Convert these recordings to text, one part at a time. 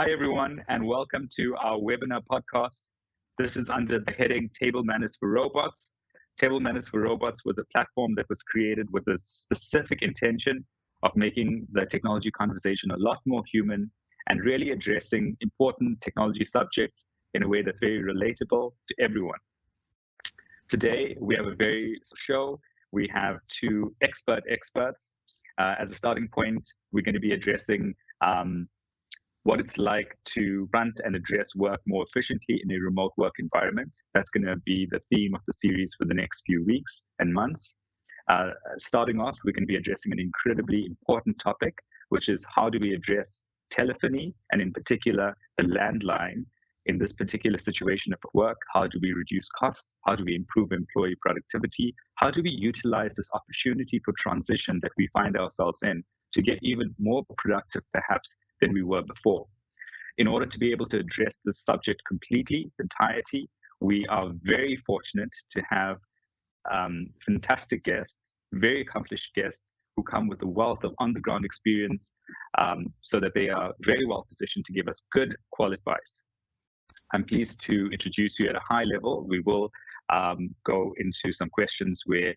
Hi, everyone, and welcome to our webinar podcast. This is under the heading Table Manners for Robots. Table Manners for Robots was a platform that was created with a specific intention of making the technology conversation a lot more human and really addressing important technology subjects in a way that's very relatable to everyone. Today, we have a very show. We have two experts. As a starting point, we're going to be addressing what it's like to run and address work more efficiently in a remote work environment. That's going to be the theme of the series for the next few weeks and months. Starting off, we're going to be addressing an incredibly important topic, which is how do we address telephony, and in particular, the landline in this particular situation of work. How do we reduce costs? How do we improve employee productivity? How do we utilize this opportunity for transition that we find ourselves in to get even more productive, perhaps, than we were before? In order to be able to address this subject completely, its entirety, we are very fortunate to have fantastic guests, very accomplished guests who come with a wealth of on-the-ground experience so that they are very well positioned to give us good quality advice. I'm pleased to introduce you at a high level. We will go into some questions where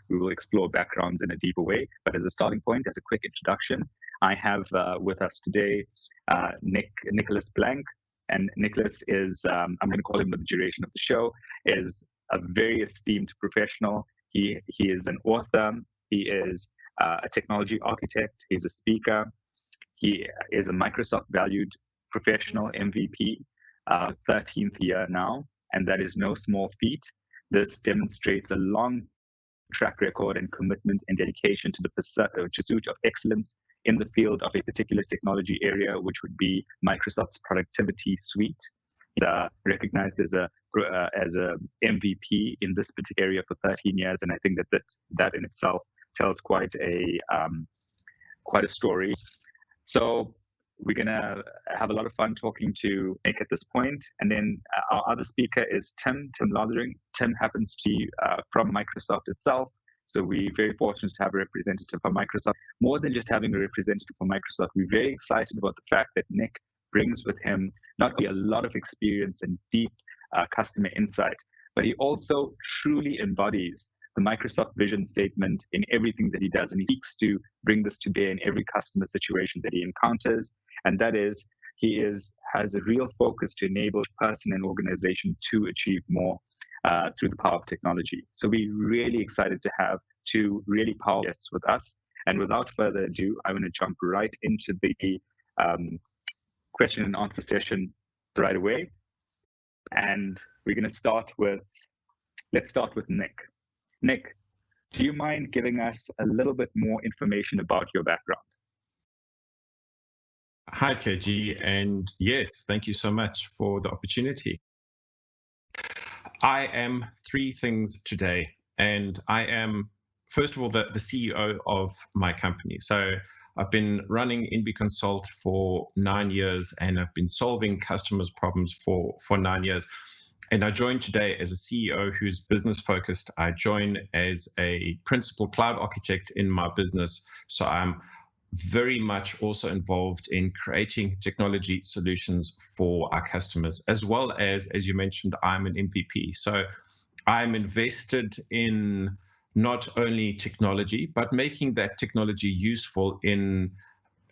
we will explore backgrounds in a deeper way. But as a starting point, as a quick introduction, I have with us today Nicolas Blank. And Nicolas is, I'm going to call him for the duration of the show, is a very esteemed professional. He is an author. He is a technology architect. He's a speaker. He is a Microsoft valued professional MVP, 13th year now, and that is no small feat. This demonstrates a long track record and commitment and dedication to the pursuit of excellence in the field of a particular technology area, which would be Microsoft's productivity suite. He's recognized as a MVP in this particular area for 13 years, and I think that in itself tells quite a story. So we're going to have a lot of fun talking to Nick at this point. And then our other speaker is Tim Lothering. Tim happens to be from Microsoft itself. So we're very fortunate to have a representative from Microsoft. More than just having a representative from Microsoft, we're very excited about the fact that Nick brings with him not only a lot of experience and deep customer insight, but he also truly embodies the Microsoft vision statement in everything that he does. And he seeks to bring this to bear in every customer situation that he encounters. And that is, he has a real focus to enable person and organization to achieve more through the power of technology. So we're really excited to have two really powerful guests with us. And without further ado, I'm going to jump right into the question and answer session right away. And we're going to let's start with Nick. Nick, do you mind giving us a little bit more information about your background? Hi, KG, and yes, thank you so much for the opportunity. I am three things today, and I am, first of all, the CEO of my company. So I've been running NBConsult for 9 years, and I've been solving customers' problems for 9 years. And I joined today as a CEO who's business focused. I join as a principal cloud architect in my business. So I'm very much also involved in creating technology solutions for our customers, as well as you mentioned, I'm an MVP. So I'm invested in not only technology, but making that technology useful in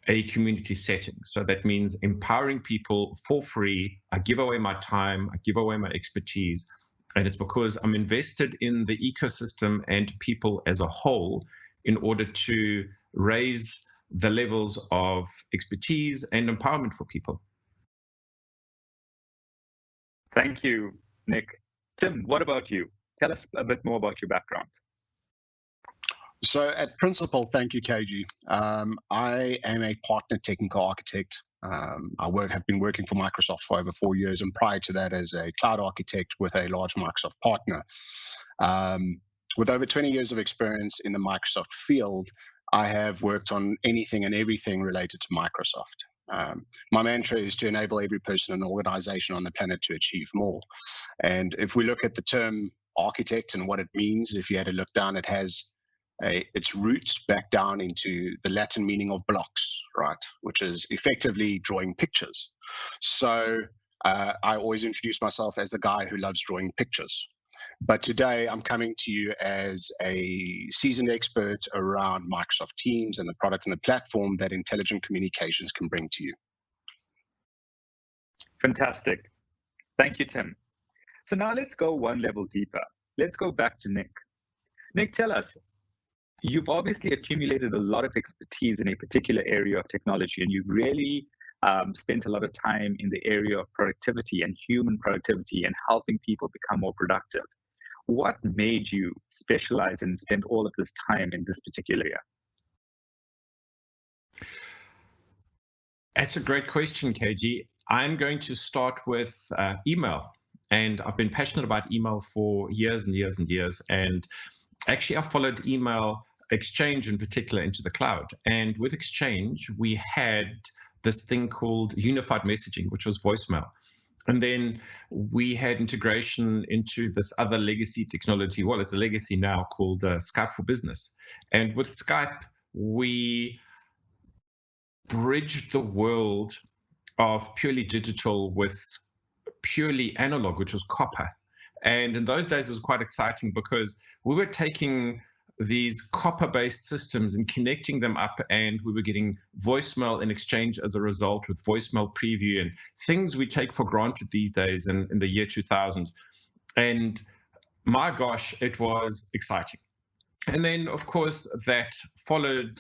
a community setting. So that means empowering people for free. I give away my time, I give away my expertise, and it's because I'm invested in the ecosystem and people as a whole in order to raise the levels of expertise and empowerment for people. Thank you, Nick. Tim, what about you? Tell us a bit more about your background. So at Principal, thank you, KG. I am a partner technical architect. I have been working for Microsoft for over 4 years, and prior to that as a cloud architect with a large Microsoft partner. With over 20 years of experience in the Microsoft field, I have worked on anything and everything related to Microsoft. My mantra is to enable every person and organization on the planet to achieve more. And if we look at the term architect and what it means, if you had to look down, it has its roots back down into the Latin meaning of blocks, right, which is effectively drawing pictures. So I always introduce myself as the guy who loves drawing pictures. But today I'm coming to you as a seasoned expert around Microsoft Teams and the product and the platform that intelligent communications can bring to you. Fantastic. Thank you, Tim. So now let's go one level deeper. Let's go back to Nick. Nick, tell us, you've obviously accumulated a lot of expertise in a particular area of technology, and you've really spent a lot of time in the area of productivity and human productivity and helping people become more productive. What made you specialize and spend all of this time in this particular area? That's a great question, KG. I'm going to start with email. And I've been passionate about email for years and years and years. And actually, I followed email Exchange in particular into the cloud. And with Exchange, we had this thing called unified messaging, which was voicemail. And then we had integration into this other legacy technology. Well, it's a legacy now called Skype for Business. And with Skype, we bridged the world of purely digital with purely analog, which was copper. And in those days, it was quite exciting because we were taking these copper-based systems and connecting them up, and we were getting voicemail in Exchange as a result with voicemail preview and things we take for granted these days in the year 2000. And my gosh, it was exciting. And then, of course, that followed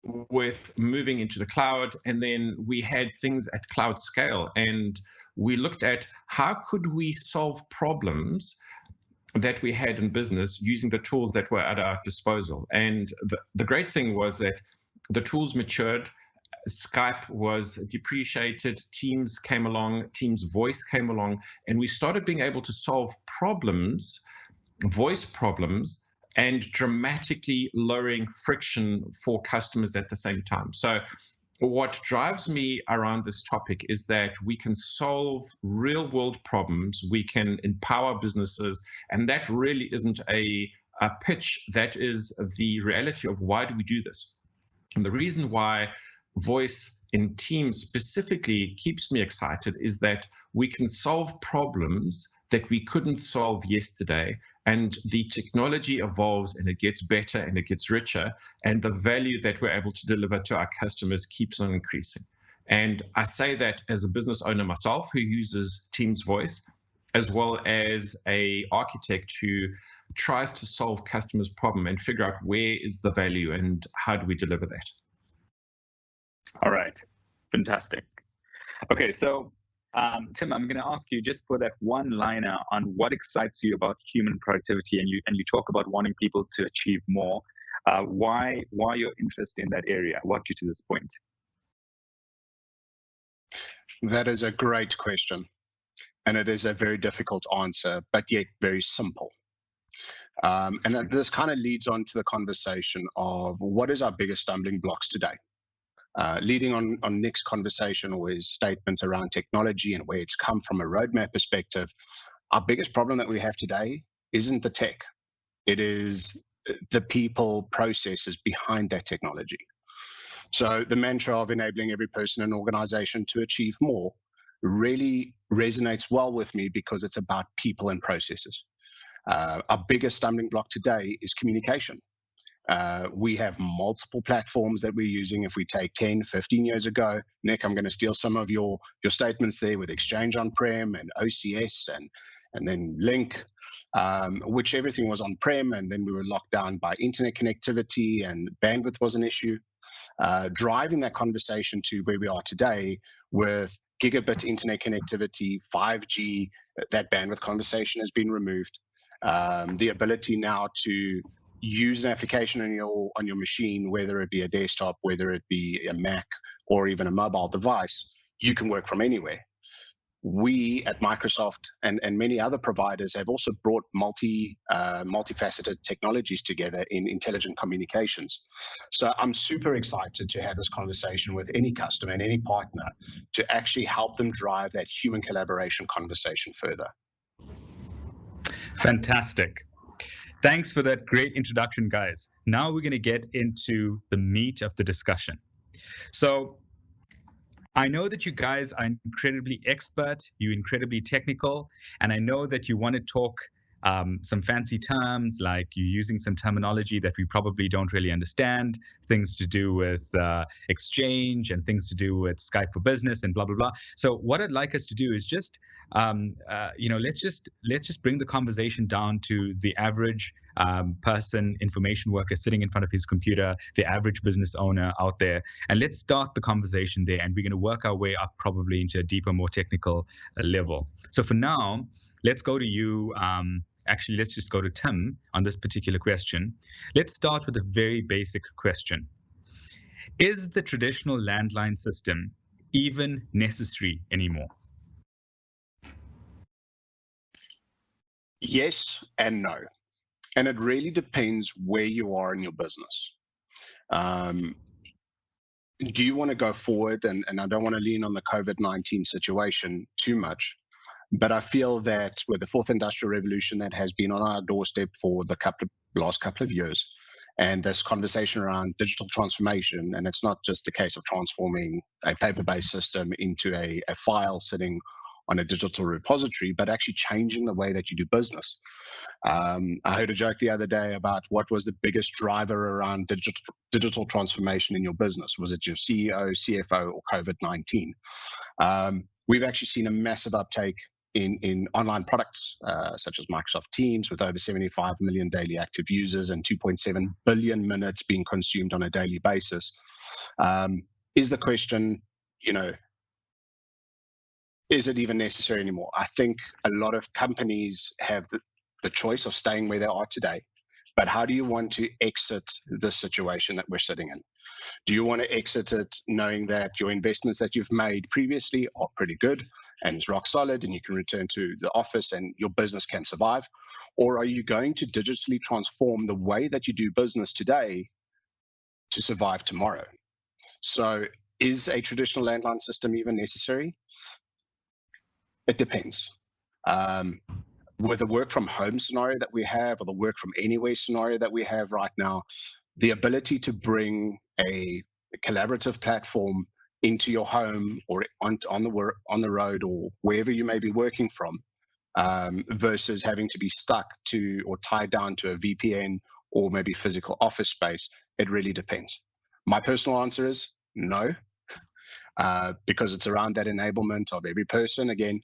with moving into the cloud, and then we had things at cloud scale, and we looked at how could we solve problems that we had in business using the tools that were at our disposal. And the great thing was that the tools matured, Skype was depreciated, Teams came along, Teams voice came along, and we started being able to solve problems, voice problems, and dramatically lowering friction for customers at the same time. So what drives me around this topic is that we can solve real world problems, we can empower businesses, and that really isn't a pitch, that is the reality of why do we do this. And the reason why voice in Teams specifically keeps me excited is that we can solve problems that we couldn't solve yesterday, and the technology evolves and it gets better and it gets richer, and the value that we're able to deliver to our customers keeps on increasing. And I say that as a business owner myself who uses Teams voice, as well as an architect who tries to solve customers' problem and figure out where is the value and how do we deliver that. All right, fantastic. Okay, so Tim, I'm going to ask you just for that one-liner on what excites you about human productivity, and you talk about wanting people to achieve more. Why your interest in that area? What got you to this point? That is a great question, and it is a very difficult answer, but yet very simple. And this kind of leads on to the conversation of what is our biggest stumbling blocks today. Leading on Nick's conversation or his statements around technology and where it's come from a roadmap perspective, our biggest problem that we have today isn't the tech. It is the people, processes behind that technology. So the mantra of enabling every person and organization to achieve more really resonates well with me because it's about people and processes. Our biggest stumbling block today is communication. We have multiple platforms that we're using. If we take 10, 15 years ago, Nick, I'm going to steal some of your statements there with Exchange on-prem and OCS and then Link, which everything was on-prem, and then we were locked down by internet connectivity and bandwidth was an issue. Driving that conversation to where we are today with gigabit internet connectivity, 5G, that bandwidth conversation has been removed. The ability now to use an application on your machine, whether it be a desktop, whether it be a Mac, or even a mobile device, you can work from anywhere. We at Microsoft and many other providers have also brought multifaceted technologies together in intelligent communications. So I'm super excited to have this conversation with any customer and any partner to actually help them drive that human collaboration conversation further. Fantastic. Thanks for that great introduction, guys. Now we're going to get into the meat of the discussion. So I know that you guys are incredibly expert, you're incredibly technical, and I know that you want to talk some fancy terms, like you're using some terminology that we probably don't really understand, things to do with exchange and things to do with Skype for Business and blah blah blah. So what I'd like us to do is just let's just bring the conversation down to the average person, information worker sitting in front of his computer, the average business owner out there, and let's start the conversation there. And we're going to work our way up probably into a deeper, more technical level. So for now, let's go to you. Actually, let's just go to Tim on this particular question. Let's start with a very basic question. Is the traditional landline system even necessary anymore? Yes and no. And it really depends where you are in your business. Do you want to go forward? And I don't want to lean on the COVID-19 situation too much, but I feel that with the fourth industrial revolution that has been on our doorstep for the last couple of years, and this conversation around digital transformation, and it's not just a case of transforming a paper-based system into a file sitting on a digital repository, but actually changing the way that you do business. I heard a joke the other day about what was the biggest driver around digital transformation in your business. Was it your CEO, CFO, or COVID-19? We've actually seen a massive uptake in online products such as Microsoft Teams, with over 75 million daily active users and 2.7 billion minutes being consumed on a daily basis. Is the question, is it even necessary anymore? I think a lot of companies have the choice of staying where they are today, but how do you want to exit the situation that we're sitting in? Do you want to exit it knowing that your investments that you've made previously are pretty good and it's rock solid and you can return to the office and your business can survive? Or are you going to digitally transform the way that you do business today to survive tomorrow? So is a traditional landline system even necessary? It depends. With the work from home scenario that we have, or the work from anywhere scenario that we have right now, the ability to bring a collaborative platform into your home or on the road or wherever you may be working from, versus having to be stuck to or tied down to a VPN or maybe physical office space, it really depends. My personal answer is no, because it's around that enablement of every person again.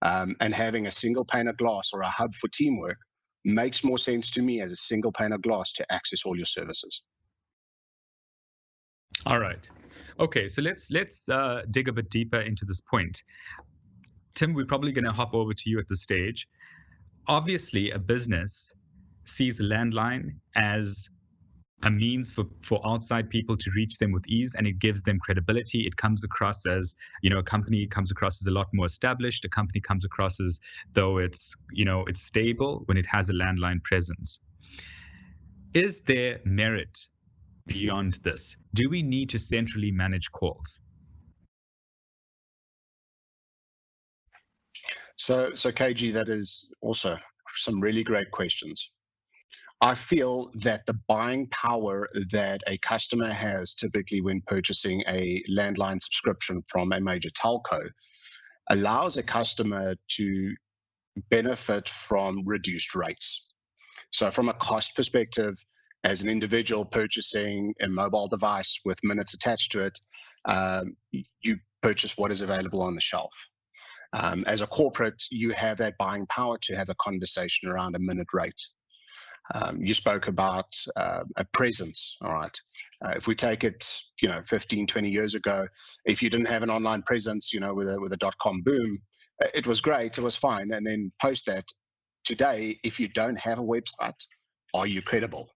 And having a single pane of glass or a hub for teamwork makes more sense to me as a single pane of glass to access all your services. All right. Okay, so let's dig a bit deeper into this point. Tim, we're probably going to hop over to you at this stage. Obviously, a business sees a landline as a means for outside people to reach them with ease, and it gives them credibility. It comes across as, a company comes across as a lot more established. A company comes across as though it's stable when it has a landline presence. Is there merit beyond this? Do we need to centrally manage calls? So KG, that is also some really great questions. I feel that the buying power that a customer has typically when purchasing a landline subscription from a major telco allows a customer to benefit from reduced rates. So from a cost perspective, as an individual purchasing a mobile device with minutes attached to it, you purchase what is available on the shelf. As a corporate, you have that buying power to have a conversation around a minute rate. You spoke about a presence, all right? If we take it, 15, 20 years ago, if you didn't have an online presence, with a dot-com boom, it was great, it was fine. And then post that, today, if you don't have a website, are you credible?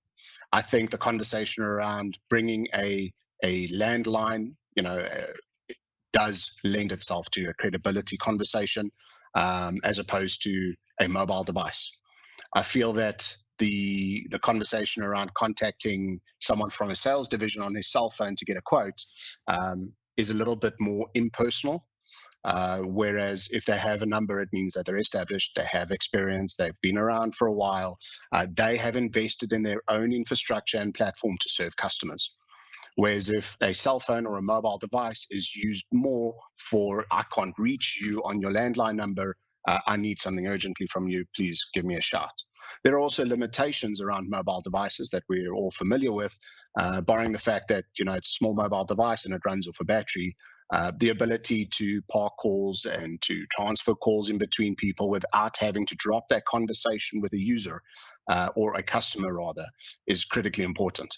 I think the conversation around bringing a landline, does lend itself to a credibility conversation, as opposed to a mobile device. I feel that the conversation around contacting someone from a sales division on his cell phone to get a quote is a little bit more impersonal. Whereas if they have a number, it means that they're established, they have experience, they've been around for a while, they have invested in their own infrastructure and platform to serve customers. Whereas if a cell phone or a mobile device is used more for, I can't reach you on your landline number, I need something urgently from you, please give me a shout. There are also limitations around mobile devices that we're all familiar with, barring the fact that it's a small mobile device and it runs off a battery. The ability to park calls and to transfer calls in between people without having to drop that conversation with a user or a customer rather is critically important.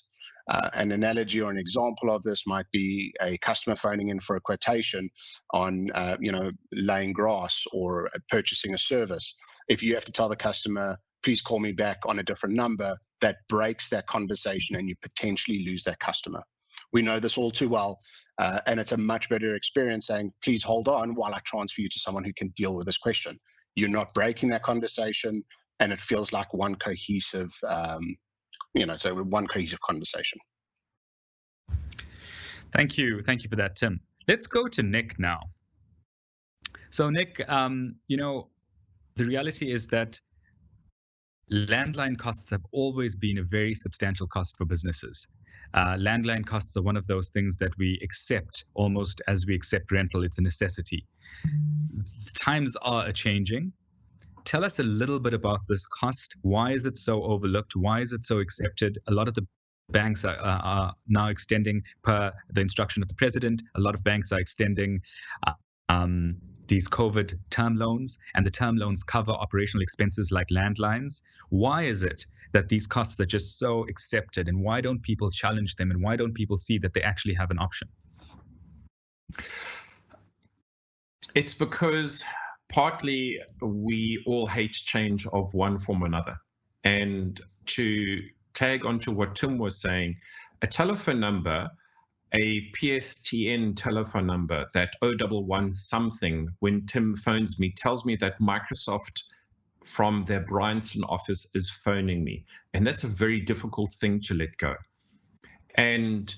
An analogy or an example of this might be a customer phoning in for a quotation on, laying grass or purchasing a service. If you have to tell the customer, please call me back on a different number, that breaks that conversation and you potentially lose that customer. We know this all too well, and it's a much better experience saying, please hold on while I transfer you to someone who can deal with this question. You're not breaking that conversation, and it feels like one cohesive one cohesive conversation. Thank you for that, Tim. Let's go to Nick now. So Nick, the reality is that landline costs have always been a very substantial cost for businesses. Landline costs are one of those things that we accept almost as we accept rental. It's a necessity. Times are changing. Tell us a little bit about this cost. Why is it so overlooked? Why is it so accepted? A lot of the banks are now extending, per the instruction of the president, a lot of banks are extending these COVID term loans, and the term loans cover operational expenses like landlines. Why is it that these costs are just so accepted, and why don't people challenge them, and why don't people see that they actually have an option? It's because partly we all hate change of one form or another. And to tag onto what Tim was saying, a telephone number, a PSTN telephone number, that 011 something, when Tim phones me, tells me that Microsoft from their Bryanston office is phoning me. And that's a very difficult thing to let go. And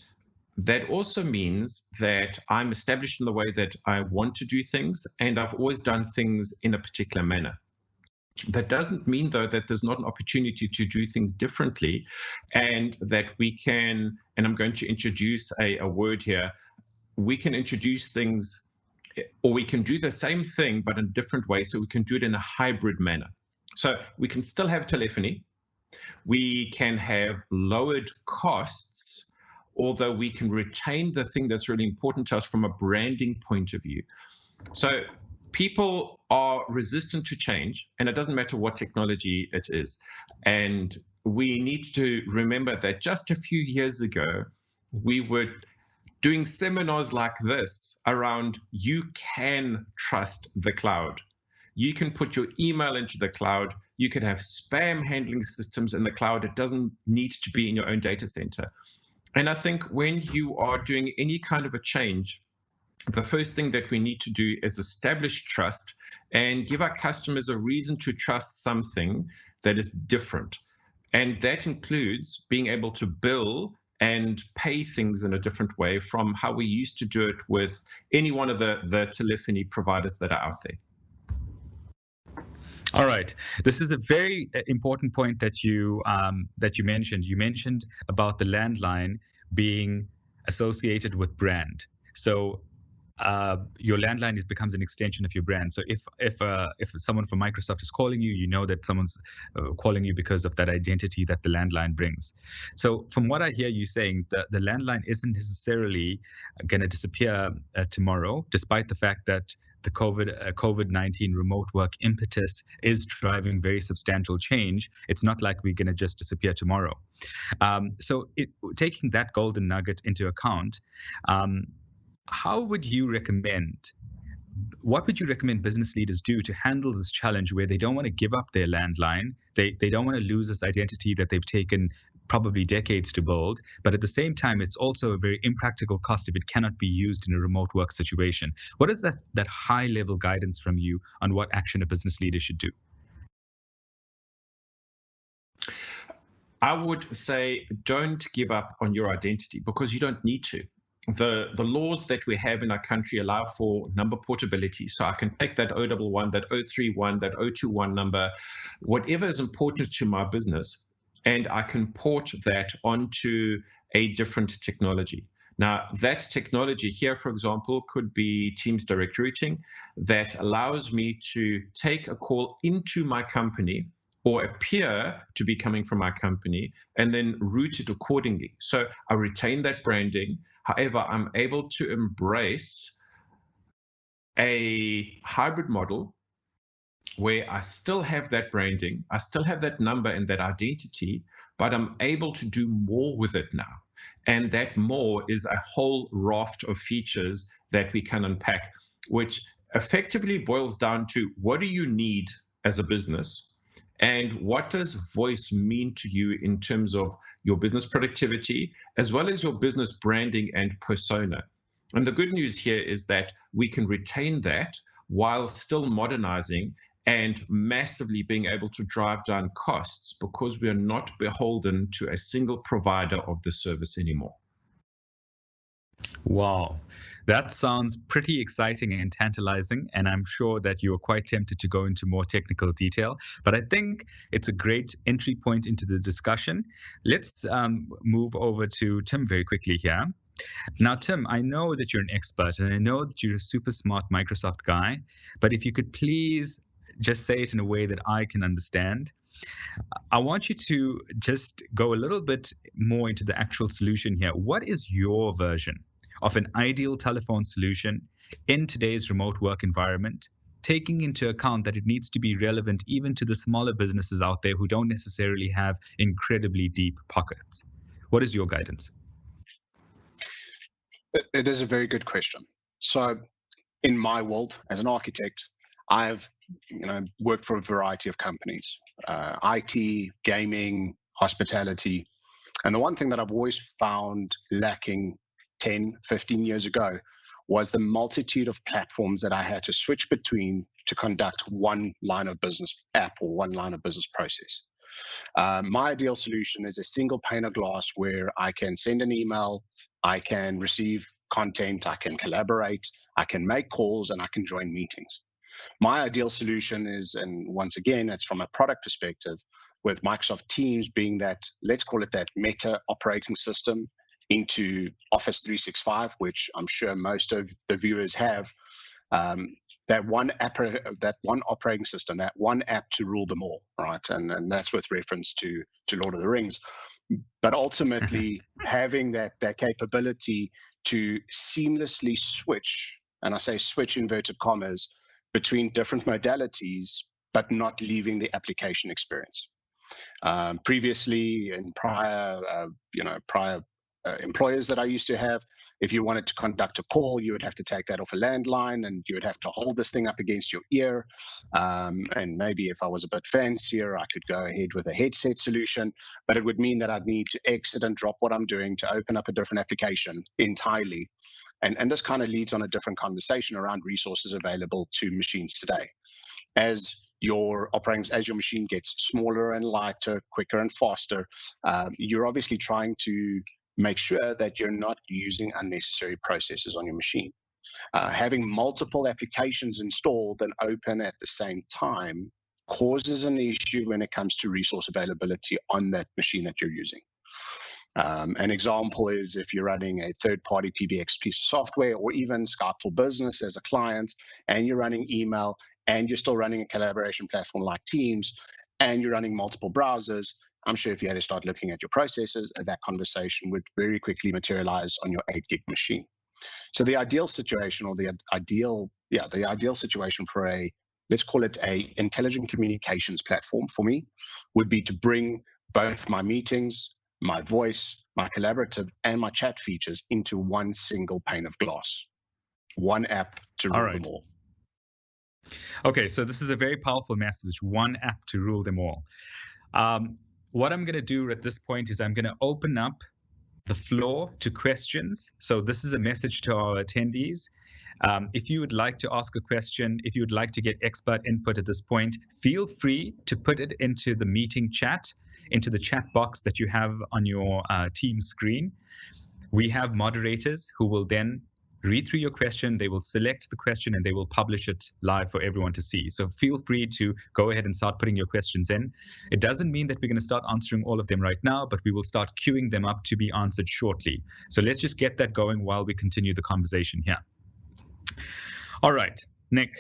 that also means that I'm established in the way that I want to do things, and I've always done things in a particular manner. That doesn't mean, though, that there's not an opportunity to do things differently, and that we can, and I'm going to introduce a word here, we can introduce things, or we can do the same thing, but in a different way, so we can do it in a hybrid manner. So we can still have telephony, we can have lowered costs, although we can retain the thing that's really important to us from a branding point of view. So people are resistant to change, and it doesn't matter what technology it is. And we need to remember that just a few years ago, we were doing seminars like this around you can trust the cloud. You can put your email into the cloud. You can have spam handling systems in the cloud. It doesn't need to be in your own data center. And I think when you are doing any kind of a change, the first thing that we need to do is establish trust and give our customers a reason to trust something that is different. And that includes being able to bill and pay things in a different way from how we used to do it with any one of the telephony providers that are out there. All right. This is a very important point that you mentioned. You mentioned about the landline being associated with brand. So your landline becomes an extension of your brand. So if someone from Microsoft is calling you, you know that someone's calling you because of that identity that the landline brings. So from what I hear you saying, the landline isn't necessarily going to disappear tomorrow, despite the fact that the COVID-19 remote work impetus is driving very substantial change. It's not like we're going to just disappear tomorrow. So taking that golden nugget into account, what would you recommend business leaders do to handle this challenge where they don't want to give up their landline, they don't want to lose this identity that they've taken probably decades to build, but at the same time, it's also a very impractical cost if it cannot be used in a remote work situation. What is that high level guidance from you on what action a business leader should do? I would say don't give up on your identity, because you don't need to. the laws that we have in our country allow for number portability. So I can take that 011, that 031, that 021 number, whatever is important to my business, and I can port that onto a different technology. Now, that technology here, for example, could be Teams direct routing that allows me to take a call into my company or appear to be coming from my company and then route it accordingly. So I retain that branding. However, I'm able to embrace a hybrid model where I still have that branding, I still have that number and that identity, but I'm able to do more with it now. And that more is a whole raft of features that we can unpack, which effectively boils down to what do you need as a business? And what does voice mean to you in terms of your business productivity, as well as your business branding and persona? And the good news here is that we can retain that while still modernizing and massively being able to drive down costs because we are not beholden to a single provider of the service anymore. Wow. That sounds pretty exciting and tantalizing, and I'm sure that you're quite tempted to go into more technical detail, but I think it's a great entry point into the discussion. Let's move over to Tim very quickly here. Now, Tim, I know that you're an expert, and I know that you're a super smart Microsoft guy, but if you could please just say it in a way that I can understand. I want you to just go a little bit more into the actual solution here. What is your version of an ideal telephone solution in today's remote work environment, taking into account that it needs to be relevant even to the smaller businesses out there who don't necessarily have incredibly deep pockets? What is your guidance? It is a very good question. So in my world as an architect, I've worked for a variety of companies, IT, gaming, hospitality. And the one thing that I've always found lacking 10, 15 years ago was the multitude of platforms that I had to switch between to conduct one line of business app or one line of business process. My ideal solution is a single pane of glass where I can send an email, I can receive content, I can collaborate, I can make calls, and I can join meetings. My ideal solution is, and once again, it's from a product perspective, with Microsoft Teams being that, let's call it that meta operating system into Office 365, which I'm sure most of the viewers have, that one operating system, that one app to rule them all, right? And that's with reference to Lord of the Rings. But ultimately, having that capability to seamlessly switch, and I say switch inverted commas, between different modalities, but not leaving the application experience. Previously, in prior employers that I used to have, if you wanted to conduct a call, you would have to take that off a landline and you would have to hold this thing up against your ear. And maybe if I was a bit fancier, I could go ahead with a headset solution, but it would mean that I'd need to exit and drop what I'm doing to open up a different application entirely. And this kind of leads on a different conversation around resources available to machines today. As your machine gets smaller and lighter, quicker and faster, you're obviously trying to make sure that you're not using unnecessary processes on your machine. Having multiple applications installed and open at the same time causes an issue when it comes to resource availability on that machine that you're using. An example is if you're running a third-party PABX piece of software, or even Skype for Business as a client, and you're running email, and you're still running a collaboration platform like Teams, and you're running multiple browsers, I'm sure if you had to start looking at your processes, that conversation would very quickly materialize on your 8 gig machine. So the ideal situation, or the ideal situation for let's call it a intelligent communications platform for me, would be to bring both my meetings, my voice, my collaborative, and my chat features into one single pane of glass. One app to rule them all. Okay, so this is a very powerful message, one app to rule them all. What I'm going to do at this point is I'm going to open up the floor to questions. So this is a message to our attendees. If you would like to ask a question, if you would like to get expert input at this point, feel free to put it into the meeting chat, into the chat box that you have on your Teams screen. We have moderators who will then read through your question, they will select the question, and they will publish it live for everyone to see. So feel free to go ahead and start putting your questions in. It doesn't mean that we're going to start answering all of them right now, but we will start queuing them up to be answered shortly. So let's just get that going while we continue the conversation here. All right, Nick.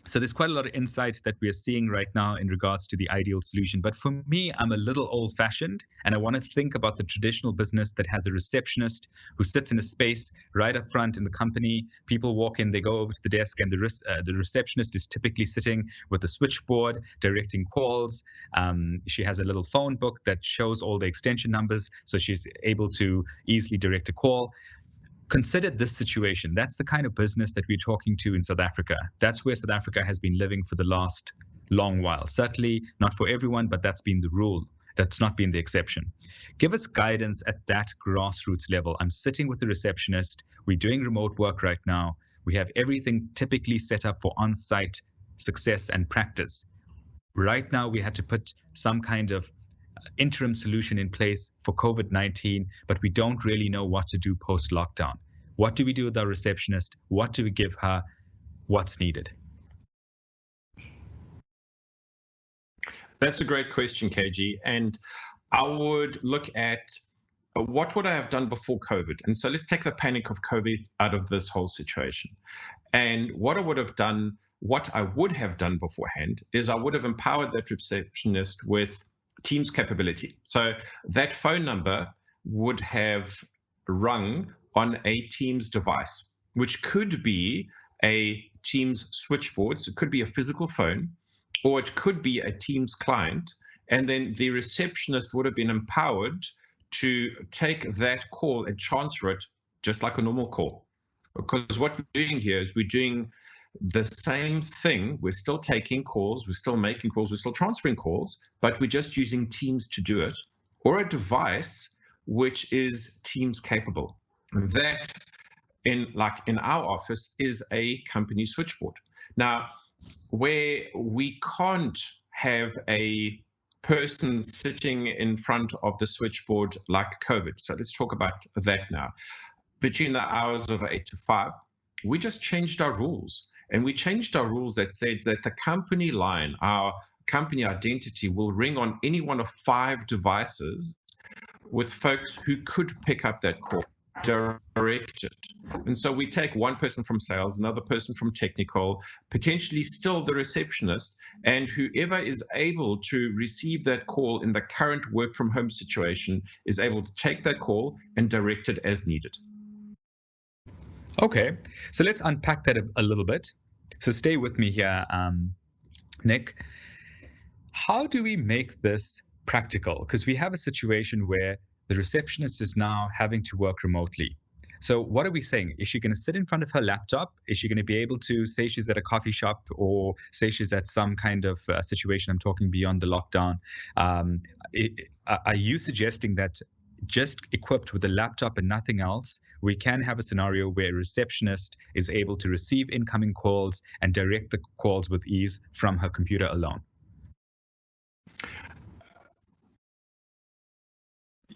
So there's quite a lot of insight that we are seeing right now in regards to the ideal solution. But for me, I'm a little old-fashioned, and I want to think about the traditional business that has a receptionist who sits in a space right up front in the company. People walk in, they go over to the desk, and the receptionist is typically sitting with a switchboard, directing calls. She has a little phone book that shows all the extension numbers, so she's able to easily direct a call. Consider this situation. That's the kind of business that we're talking to in South Africa. That's where South Africa has been living for the last long while. Certainly not for everyone, but that's been the rule. That's not been the exception. Give us guidance at that grassroots level. I'm sitting with the receptionist. We're doing remote work right now. We have everything typically set up for on-site success and practice. Right now, we had to put some kind of interim solution in place for COVID-19, but we don't really know what to do post-lockdown. What do we do with our receptionist? What do we give her? What's needed? That's a great question, KG. And I would look at what would I have done before COVID? And so let's take the panic of COVID out of this whole situation. And what I would have done beforehand is I would have empowered that receptionist with Teams capability. So that phone number would have rung on a Teams device, which could be a Teams switchboard. So it could be a physical phone, or it could be a Teams client. And then the receptionist would have been empowered to take that call and transfer it just like a normal call. Because what we're doing here is we're doing the same thing. We're still taking calls, we're still making calls, we're still transferring calls, but we're just using Teams to do it, or a device which is Teams capable. That, in our office, is a company switchboard. Now, where we can't have a person sitting in front of the switchboard like COVID. So let's talk about that now. Between the hours of 8 to 5, we just changed our rules. And we changed our rules that said that the company line, our company identity, will ring on any one of 5 devices with folks who could pick up that call, direct it. And so we take one person from sales, another person from technical, potentially still the receptionist, and whoever is able to receive that call in the current work from home situation is able to take that call and direct it as needed. Okay, so let's unpack that a little bit. So stay with me here, Nick. How do we make this practical? Because we have a situation where the receptionist is now having to work remotely. So what are we saying? Is she going to sit in front of her laptop? Is she going to be able to say she's at a coffee shop, or say she's at some kind of situation? I'm talking beyond the lockdown. Are you suggesting that just equipped with a laptop and nothing else, we can have a scenario where a receptionist is able to receive incoming calls and direct the calls with ease from her computer alone?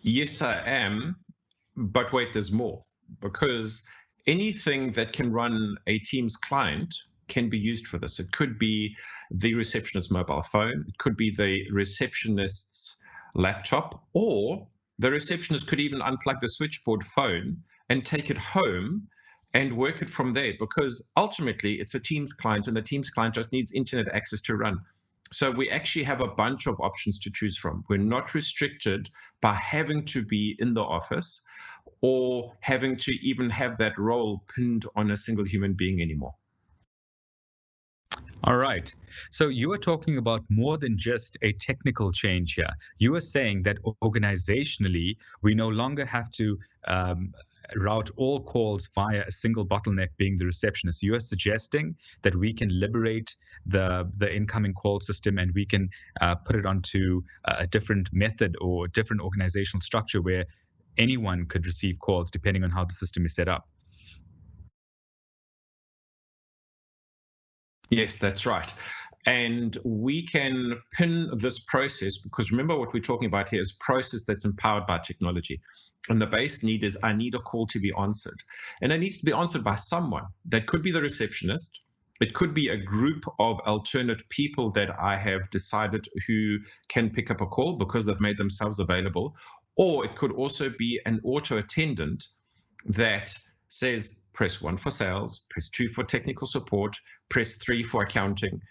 Yes, I am. But wait, there's more. Because anything that can run a Teams client can be used for this. It could be the receptionist's mobile phone. It could be the receptionist's laptop, or the receptionist could even unplug the switchboard phone and take it home and work it from there, because ultimately it's a Teams client, and the Teams client just needs internet access to run. So we actually have a bunch of options to choose from. We're not restricted by having to be in the office or having to even have that role pinned on a single human being anymore. All right. So you are talking about more than just a technical change here. You are saying that organizationally, we no longer have to route all calls via a single bottleneck being the receptionist. You are suggesting that we can liberate the incoming call system, and we can put it onto a different method or different organizational structure where anyone could receive calls depending on how the system is set up. Yes, that's right. And we can pin this process, because remember what we're talking about here is process that's empowered by technology. And the base need is I need a call to be answered. And it needs to be answered by someone. That could be the receptionist. It could be a group of alternate people that I have decided who can pick up a call because they've made themselves available. Or it could also be an auto attendant that says, press 1 for sales, press 2 for technical support, press 3 for accounting.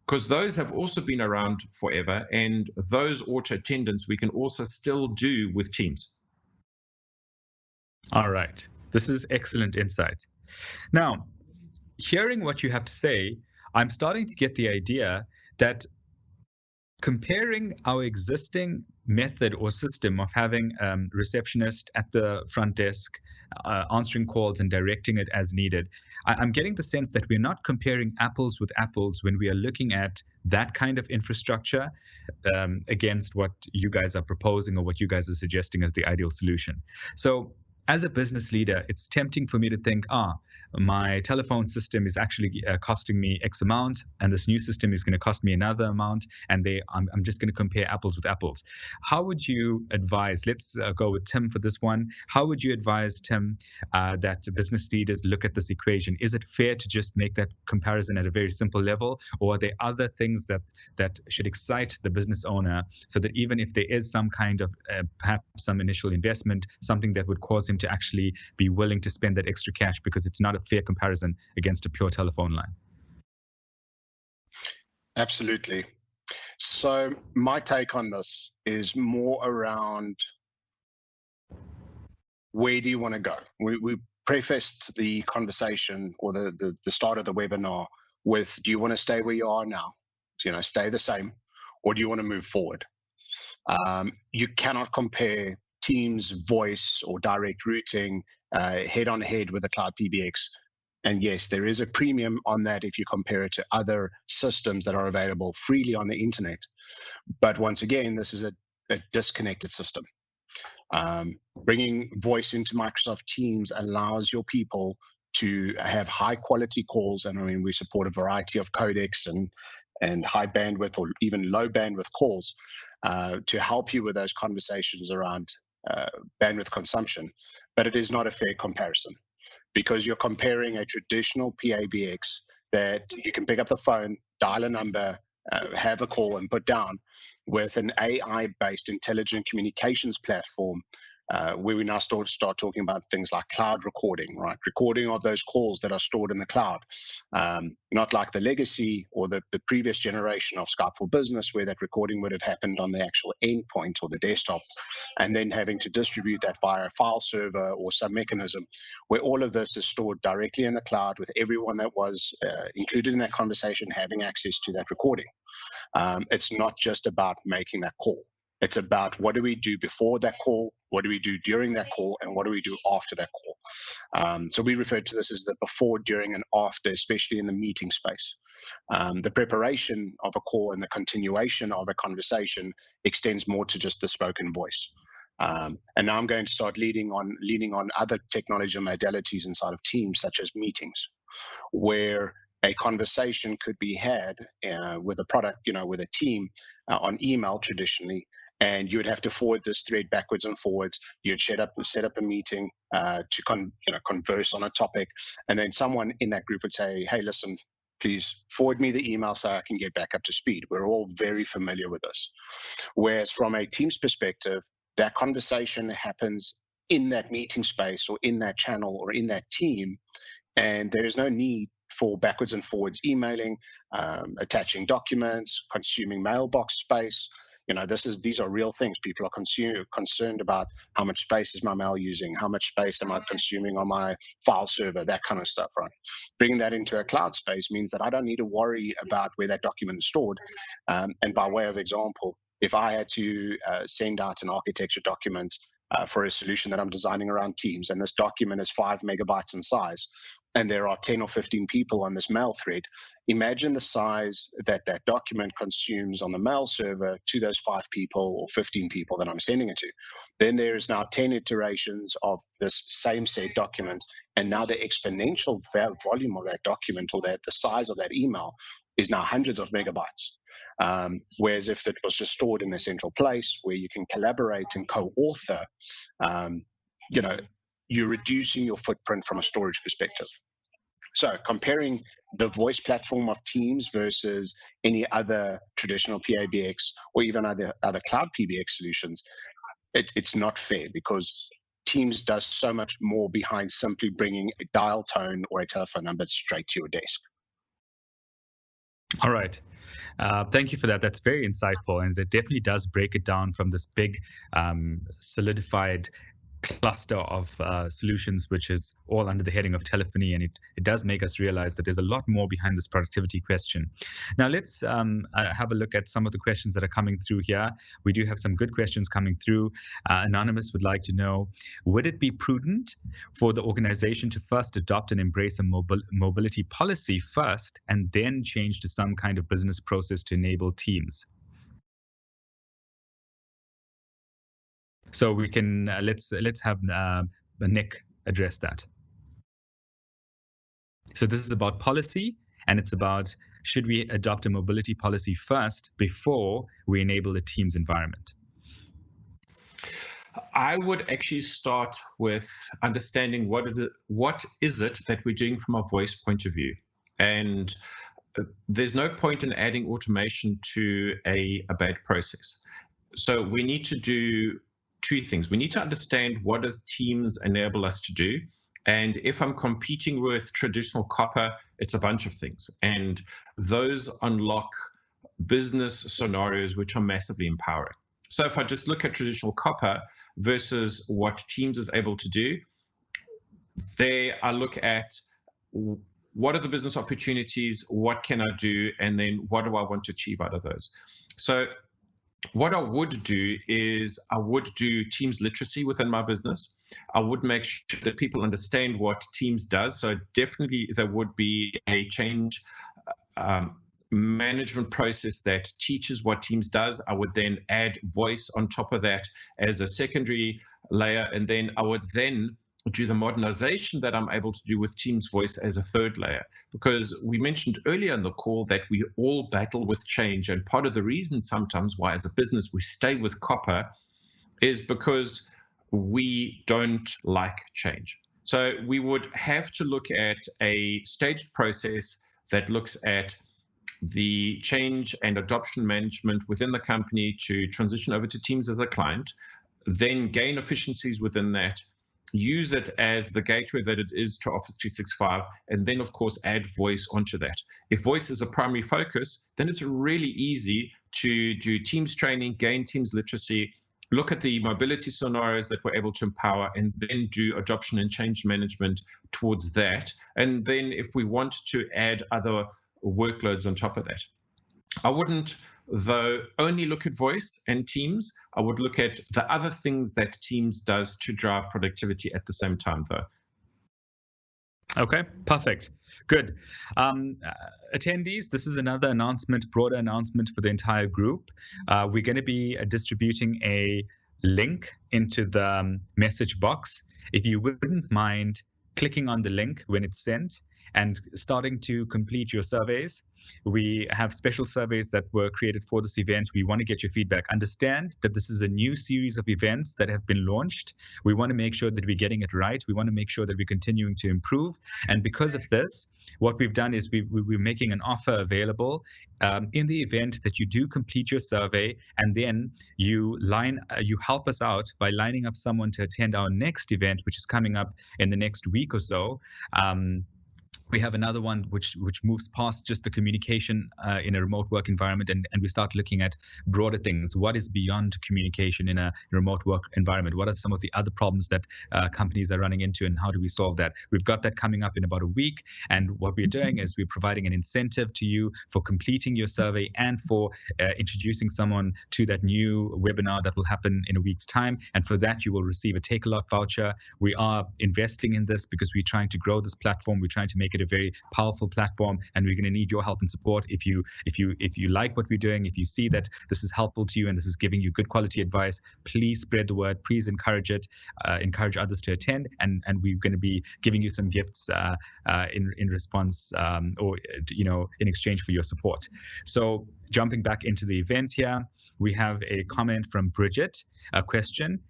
Because those have also been around forever. And those auto attendants we can also still do with Teams. All right. This is excellent insight. Now, hearing what you have to say, I'm starting to get the idea that comparing our existing method or system of having a receptionist at the front desk, answering calls and directing it as needed, I'm getting the sense that we're not comparing apples with apples when we are looking at that kind of infrastructure against what you guys are proposing or what you guys are suggesting as the ideal solution. So as a business leader, it's tempting for me to think, my telephone system is actually costing me X amount, and this new system is going to cost me another amount, and I'm just going to compare apples with apples. How would you advise, let's go with Tim for this one, how would you advise, Tim, that business leaders look at this equation? Is it fair to just make that comparison at a very simple level, or are there other things that should excite the business owner so that even if there is some kind of perhaps some initial investment, something that would cause him to actually be willing to spend that extra cash because it's not a fair comparison against a pure telephone line? Absolutely. So my take on this is more around where do you want to go? We prefaced the conversation or the start of the webinar with, do you want to stay where you are now? Stay the same, or do you want to move forward? You cannot compare Teams voice or direct routing head on head with a cloud PBX. And yes, there is a premium on that if you compare it to other systems that are available freely on the internet. But once again, this is a disconnected system. Bringing voice into Microsoft Teams allows your people to have high quality calls. And I mean, we support a variety of codecs and high bandwidth or even low bandwidth calls to help you with those conversations around bandwidth consumption. But it is not a fair comparison because you're comparing a traditional PABX that you can pick up the phone, dial a number, have a call and put down with an AI-based intelligent communications platform where we now start talking about things like cloud recording, right? Recording of those calls that are stored in the cloud, not like the legacy or the previous generation of Skype for Business, where that recording would have happened on the actual endpoint or the desktop, and then having to distribute that via a file server or some mechanism, where all of this is stored directly in the cloud with everyone that was included in that conversation having access to that recording. It's not just about making that call. It's about what do we do before that call, what do we do during that call, and what do we do after that call. So we refer to this as the before, during, and after, especially in the meeting space. The preparation of a call and the continuation of a conversation extends more to just the spoken voice. And now I'm going to start leaning on other technology modalities inside of Teams, such as meetings, where a conversation could be had with a product, with a team on email traditionally, and you would have to forward this thread backwards and forwards. You'd set up a meeting to converse on a topic, and then someone in that group would say, "Hey, listen, please forward me the email so I can get back up to speed." We're all very familiar with this. Whereas from a Teams perspective, that conversation happens in that meeting space or in that channel or in that team, and there is no need for backwards and forwards emailing, attaching documents, consuming mailbox space. These are real things. People are concerned about how much space is my mail using, how much space am I consuming on my file server, that kind of stuff, right? Bringing that into a cloud space means that I don't need to worry about where that document is stored. And by way of example, if I had to send out an architecture document for a solution that I'm designing around Teams, and this document is 5 megabytes in size, and there are 10 or 15 people on this mail thread, imagine the size that that document consumes on the mail server to those 5 people or 15 people that I'm sending it to. Then there is now 10 iterations of this same set document, and now the exponential volume of that document or the size of that email is now hundreds of megabytes. Whereas if it was just stored in a central place where you can collaborate and co-author, you're reducing your footprint from a storage perspective. So comparing the voice platform of Teams versus any other traditional PABX or even other cloud PBX solutions, it's not fair, because Teams does so much more behind simply bringing a dial tone or a telephone number straight to your desk. All right. Thank you for that. That's very insightful, and it definitely does break it down from this big solidified cluster of solutions, which is all under the heading of telephony, and it does make us realize that there's a lot more behind this productivity question. Now let's have a look at some of the questions that are coming through here. We do have some good questions coming through. Anonymous would like to know, would it be prudent for the organization to first adopt and embrace a mobility policy first and then change to some kind of business process to enable teams? So we can let's have Nick address that. So this is about policy, and it's about, should we adopt a mobility policy first before we enable a Teams environment? I would actually start with understanding what is it that we're doing from a voice point of view. And there's no point in adding automation to a bad process. So we need to do two things. We need to understand what does Teams enable us to do. And if I'm competing with traditional copper, it's a bunch of things. And those unlock business scenarios which are massively empowering. So if I just look at traditional copper versus what Teams is able to do, there I look at what are the business opportunities, what can I do, and then what do I want to achieve out of those. So what I would do is I would do Teams literacy within my business. I would make sure that people understand what Teams does. So definitely there would be a change management process that teaches what Teams does. I would then add voice on top of that as a secondary layer. And then I would then do the modernization that I'm able to do with Teams voice as a third layer, because we mentioned earlier in the call that we all battle with change. And part of the reason sometimes why as a business we stay with copper is because we don't like change. So we would have to look at a staged process that looks at the change and adoption management within the company to transition over to Teams as a client, then gain efficiencies within that, use it as the gateway that it is to Office 365, and then, of course, add voice onto that. If voice is a primary focus, then it's really easy to do Teams training, gain Teams literacy, look at the mobility scenarios that we're able to empower, and then do adoption and change management towards that. And then if we want to add other workloads on top of that, I wouldn't, though, only look at voice and Teams. I would look at the other things that Teams does to drive productivity at the same time, though. Okay, perfect. Good. Attendees, this is another announcement, broader announcement for the entire group. We're going to be distributing a link into the message box. If you wouldn't mind clicking on the link when it's sent and starting to complete your surveys. We have special surveys that were created for this event. We want to get your feedback. Understand that this is a new series of events that have been launched. We want to make sure that we're getting it right. We want to make sure that we're continuing to improve. And because of this, what we've done is we're making an offer available in the event that you do complete your survey, and then you help us out by lining up someone to attend our next event, which is coming up in the next week or so. We have another one which moves past just the communication in a remote work environment, and we start looking at broader things. What is beyond communication in a remote work environment? What are some of the other problems that companies are running into, and how do we solve that? We've got that coming up in about a week, and what we're doing is we're providing an incentive to you for completing your survey and for introducing someone to that new webinar that will happen in a week's time. And for that, you will receive a Take-A-Lot voucher. We are investing in this because we're trying to grow this platform. We're trying to make it a very powerful platform, and we're going to need your help and support. If you like what we're doing, if you see that this is helpful to you and this is giving you good quality advice, please spread the word. Please encourage it. Encourage others to attend, and we're going to be giving you some gifts in response or in exchange for your support. So jumping back into the event here, we have a comment from Bridget, a question.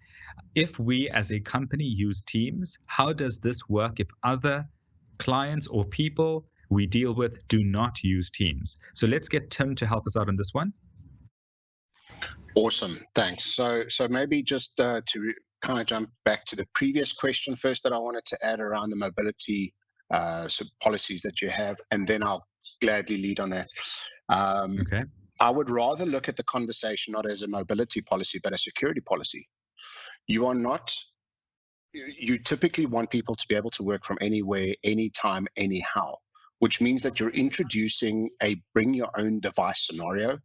If we as a company use Teams, how does this work if other clients or people we deal with do not use Teams? So let's get Tim to help us out on this one. Awesome, thanks. So maybe just to kind of jump back to the previous question first that I wanted to add around the mobility policies that you have, and then I'll gladly lead on that. Okay. I would rather look at the conversation not as a mobility policy, but a security policy. You typically want people to be able to work from anywhere, anytime, anyhow, which means that you're introducing a bring your own device scenario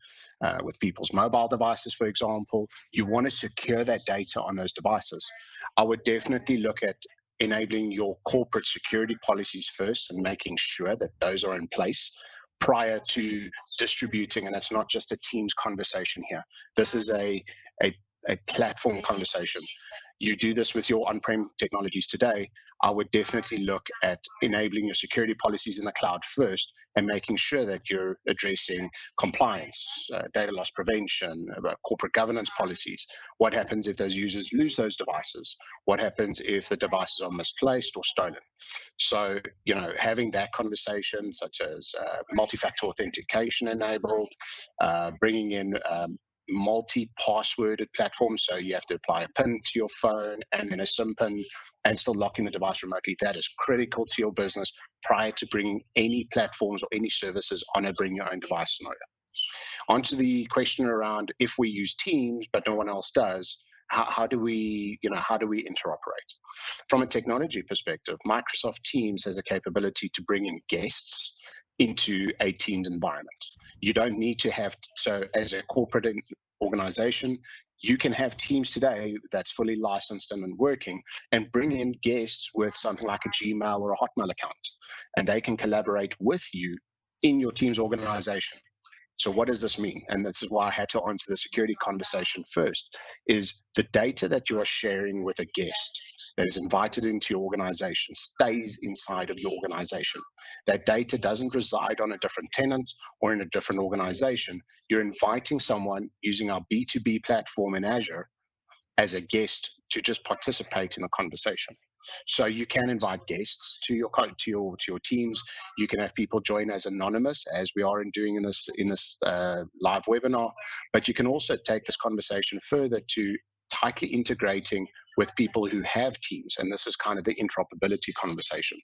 with people's mobile devices, for example. You want to secure that data on those devices. I would definitely look at enabling your corporate security policies first and making sure that those are in place prior to distributing. And it's not just a Teams conversation here. This is a platform conversation. You do this with your on-prem technologies today. I would definitely look at enabling your security policies in the cloud first and making sure that you're addressing compliance, data loss prevention, corporate governance policies. What happens if those users lose those devices? What happens if the devices are misplaced or stolen? So, having that conversation, such as multi-factor authentication enabled, bringing in multi-passworded platforms, so you have to apply a PIN to your phone and then a SIM PIN and still locking the device remotely. That is critical to your business prior to bringing any platforms or any services on a bring your own device scenario. Onto the question around if we use Teams but no one else does, how do we interoperate? From a technology perspective, Microsoft Teams has a capability to bring in guests into a Teams environment. You don't need to have, so as a corporate organization, you can have Teams today that's fully licensed and working and bring in guests with something like a Gmail or a Hotmail account, and they can collaborate with you in your Teams organization. So what does this mean? And this is why I had to answer the security conversation first, is the data that you are sharing with a guest that is invited into your organization stays inside of your organization. That data doesn't reside on a different tenant or in a different organization. You're inviting someone using our B2B platform in Azure as a guest to just participate in the conversation. So you can invite guests to your teams. You can have people join as anonymous, as we are doing in this live webinar. But you can also take this conversation further to tightly integrating with people who have Teams, and this is kind of the interoperability conversation.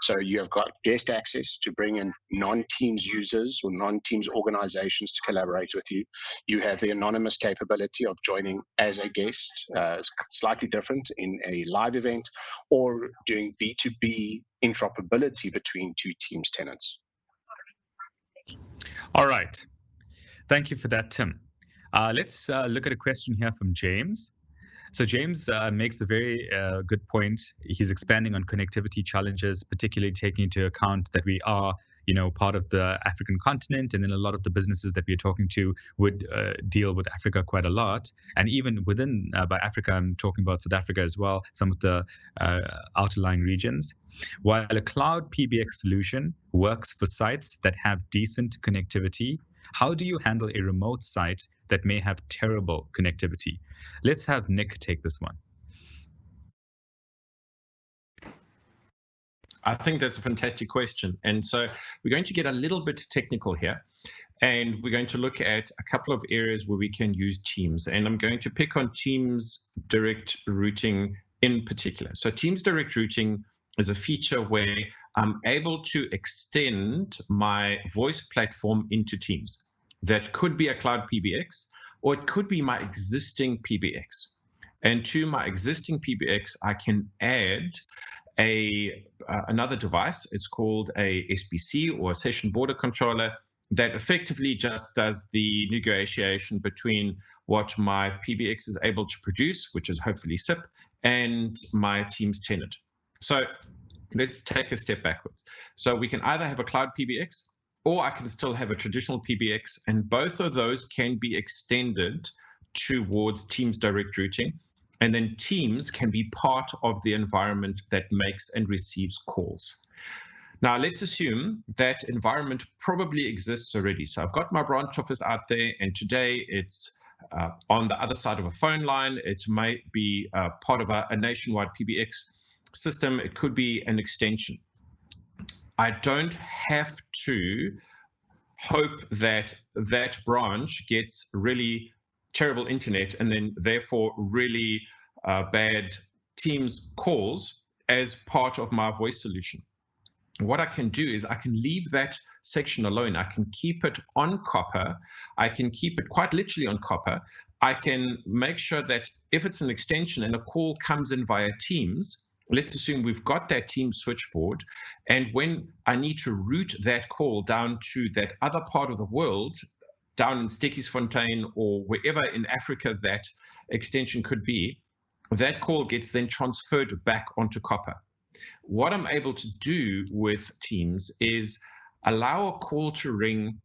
So you have got guest access to bring in non-Teams users or non-Teams organizations to collaborate with you. You have the anonymous capability of joining as a guest, slightly different in a live event, or doing B2B interoperability between two Teams tenants. All right. Thank you for that, Tim. Let's look at a question here from James. So James makes a very good point. He's expanding on connectivity challenges, particularly taking into account that we are, part of the African continent, and then a lot of the businesses that we're talking to would deal with Africa quite a lot. And even within, by Africa, I'm talking about South Africa as well, some of the outlying regions. While a cloud PBX solution works for sites that have decent connectivity, how do you handle a remote site that may have terrible connectivity? Let's have Nick take this one. I think that's a fantastic question. And so we're going to get a little bit technical here, and we're going to look at a couple of areas where we can use Teams. And I'm going to pick on Teams direct routing in particular. So Teams direct routing is a feature where I'm able to extend my voice platform into Teams. That could be a cloud PBX, or it could be my existing PBX. And to my existing PBX, I can add another device. It's called a SBC, or a session border controller, that effectively just does the negotiation between what my PBX is able to produce, which is hopefully SIP, and my Teams tenant. So let's take a step backwards. So we can either have a cloud PBX, or I can still have a traditional PBX, and both of those can be extended towards Teams direct routing. And then Teams can be part of the environment that makes and receives calls. Now, let's assume that environment probably exists already. So I've got my branch office out there, and today it's on the other side of a phone line. It might be part of a nationwide PBX system. It could be an extension. I don't have to hope that that branch gets really terrible internet and then therefore really bad Teams calls as part of my voice solution. What I can do is I can leave that section alone. I can keep it on copper. I can keep it quite literally on copper. I can make sure that if it's an extension and a call comes in via Teams, let's assume we've got that Teams switchboard, and when I need to route that call down to that other part of the world, down in Stekkiesfontein or wherever in Africa that extension could be, that call gets then transferred back onto copper. What I'm able to do with Teams is allow a call to ring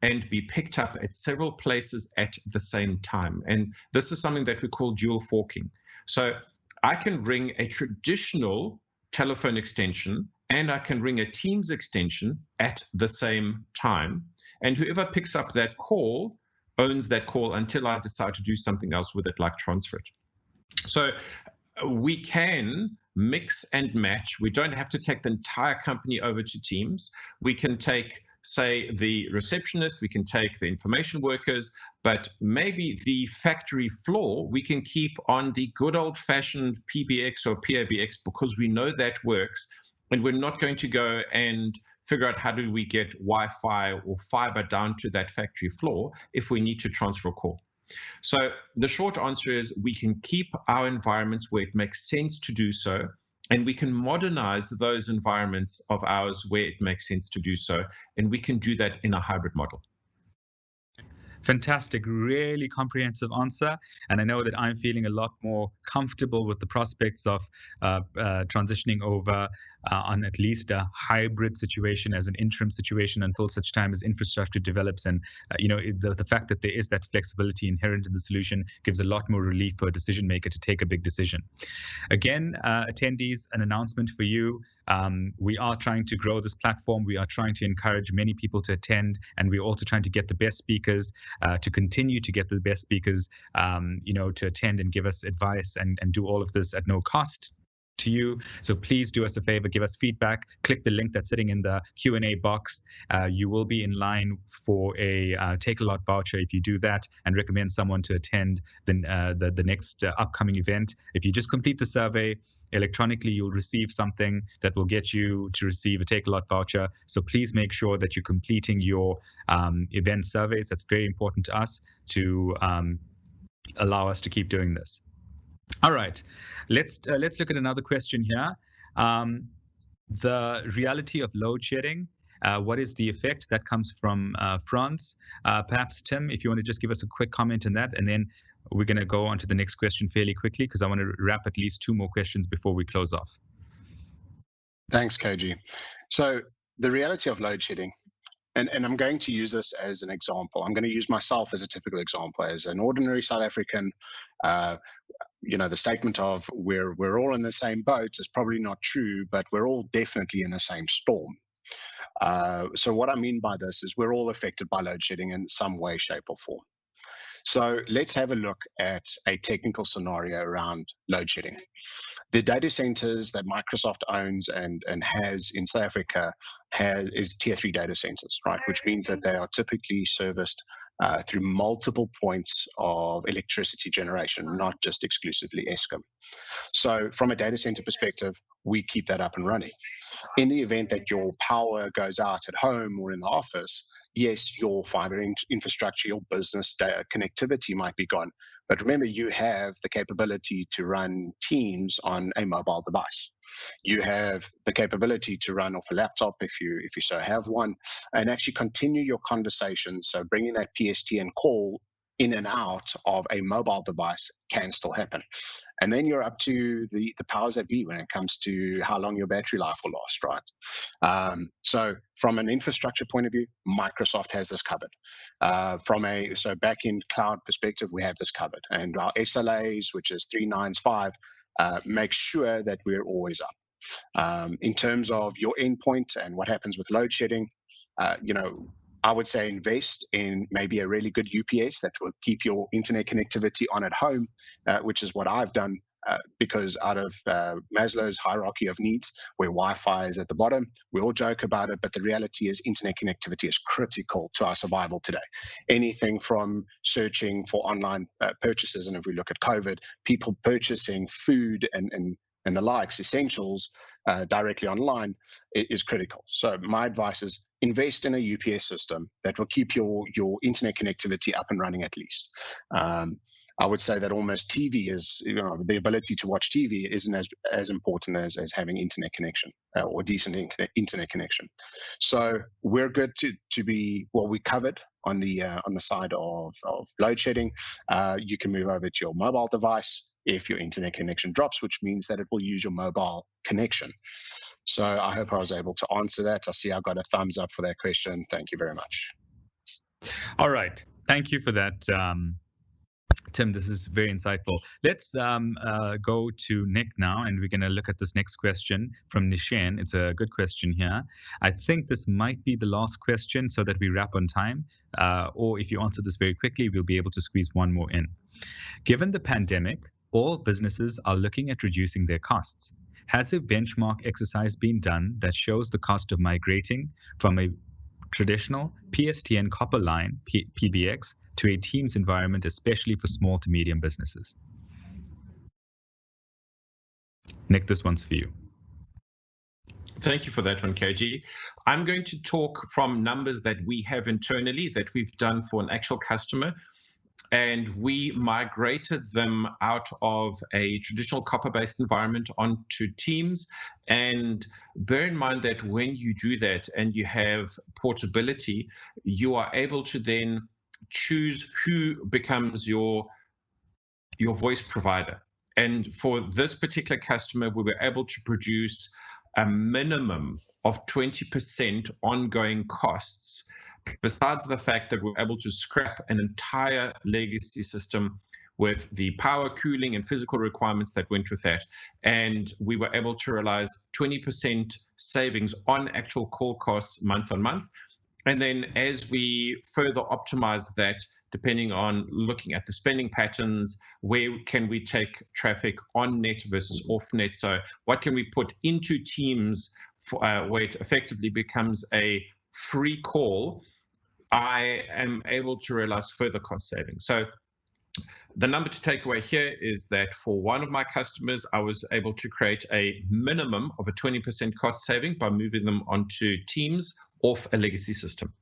and be picked up at several places at the same time. And this is something that we call dual forking. So I can ring a traditional telephone extension and I can ring a Teams extension at the same time. And whoever picks up that call owns that call until I decide to do something else with it, like transfer it. So we can mix and match. We don't have to take the entire company over to Teams. We can take, say, the receptionist, we can take the information workers, but maybe the factory floor we can keep on the good old-fashioned PBX or PABX because we know that works, and we're not going to go and figure out how do we get Wi-Fi or fiber down to that factory floor if we need to transfer a call. So the short answer is we can keep our environments where it makes sense to do so, and we can modernize those environments of ours where it makes sense to do so, and we can do that in a hybrid model. Fantastic, really comprehensive answer. And I know that I'm feeling a lot more comfortable with the prospects of transitioning over on at least a hybrid situation as an interim situation until such time as infrastructure develops. And the fact that there is that flexibility inherent in the solution gives a lot more relief for a decision maker to take a big decision. Again, attendees, an announcement for you. We are trying to grow this platform. We are trying to encourage many people to attend, and we're also trying to get the best speakers to continue to get the best speakers, to attend and give us advice and do all of this at no cost to you. So please do us a favor, give us feedback, click the link that's sitting in the Q&A box. You will be in line for a Take-A-Lot voucher if you do that, and recommend someone to attend the next upcoming event. If you just complete the survey electronically, you'll receive something that will get you to receive a Take-A-Lot voucher. So please make sure that you're completing your event surveys. That's very important to us to allow us to keep doing this. All right, let's look at another question here. The reality of load shedding. What is the effect that comes from France? Perhaps Tim, if you want to just give us a quick comment on that, and then we're going to go on to the next question fairly quickly because I want to wrap at least 2 more questions before we close off. Thanks, KG. So the reality of load shedding, and I'm going to use this as an example. I'm going to use myself as a typical example. As an ordinary South African, the statement of we're all in the same boat is probably not true, but we're all definitely in the same storm. So what I mean by this is we're all affected by load shedding in some way, shape, or form. So let's have a look at a technical scenario around load shedding. The data centers that Microsoft owns and has in South Africa is tier 3 data centers, right? Which means that they are typically serviced through multiple points of electricity generation, not just exclusively Eskom. So from a data center perspective, we keep that up and running. In the event that your power goes out at home or in the office, yes, your fiber infrastructure, your business data connectivity might be gone. But remember, you have the capability to run Teams on a mobile device. You have the capability to run off a laptop if you so have one, and actually continue your conversation. So bringing that PSTN call in and out of a mobile device can still happen. And then you're up to the powers that be when it comes to how long your battery life will last, right? So from an infrastructure point of view, Microsoft has this covered. So back-end cloud perspective, we have this covered. And our SLAs, which is 3 nines 5, make sure that we're always up. In terms of your endpoint and what happens with load shedding, I would say invest in maybe a really good UPS that will keep your internet connectivity on at home, which is what I've done. Because out of Maslow's hierarchy of needs, where Wi-Fi is at the bottom, we all joke about it, but the reality is internet connectivity is critical to our survival today. Anything from searching for online purchases, and if we look at COVID, people purchasing food and the likes, essentials, directly online is critical. So my advice is invest in a UPS system that will keep your internet connectivity up and running at least. I would say that almost TV is, the ability to watch TV isn't as important as having internet connection or decent internet connection. So we're good to be, well, we covered on the side of load shedding. You can move over to your mobile device if your internet connection drops, which means that it will use your mobile connection. So I hope I was able to answer that. I see I got a thumbs up for that question. Thank you very much. All right. Thank you for that, Tim. This is very insightful. Let's go to Nick now, and we're going to look at this next question from Nishan. It's a good question here. I think this might be the last question so that we wrap on time. Or if you answer this very quickly, we'll be able to squeeze one more in. Given the pandemic, all businesses are looking at reducing their costs. Has a benchmark exercise been done that shows the cost of migrating from a traditional PSTN copper line, PBX, to a Teams environment, especially for small to medium businesses? Nick, this one's for you. Thank you for that one, KG. I'm going to talk from numbers that we have internally that we've done for an actual customer. And we migrated them out of a traditional copper-based environment onto Teams. And bear in mind that when you do that and you have portability, you are able to then choose who becomes your voice provider. And for this particular customer, we were able to produce a minimum of 20% ongoing costs, besides the fact that we're able to scrap an entire legacy system with the power, cooling, and physical requirements that went with that. And we were able to realize 20% savings on actual call costs month on month. And then as we further optimize that, depending on looking at the spending patterns, where can we take traffic on net versus off net? So what can we put into Teams where it effectively becomes a free call? I am able to realize further cost savings. So the number to take away here is that for one of my customers, I was able to create a minimum of a 20% cost saving by moving them onto Teams off a legacy system.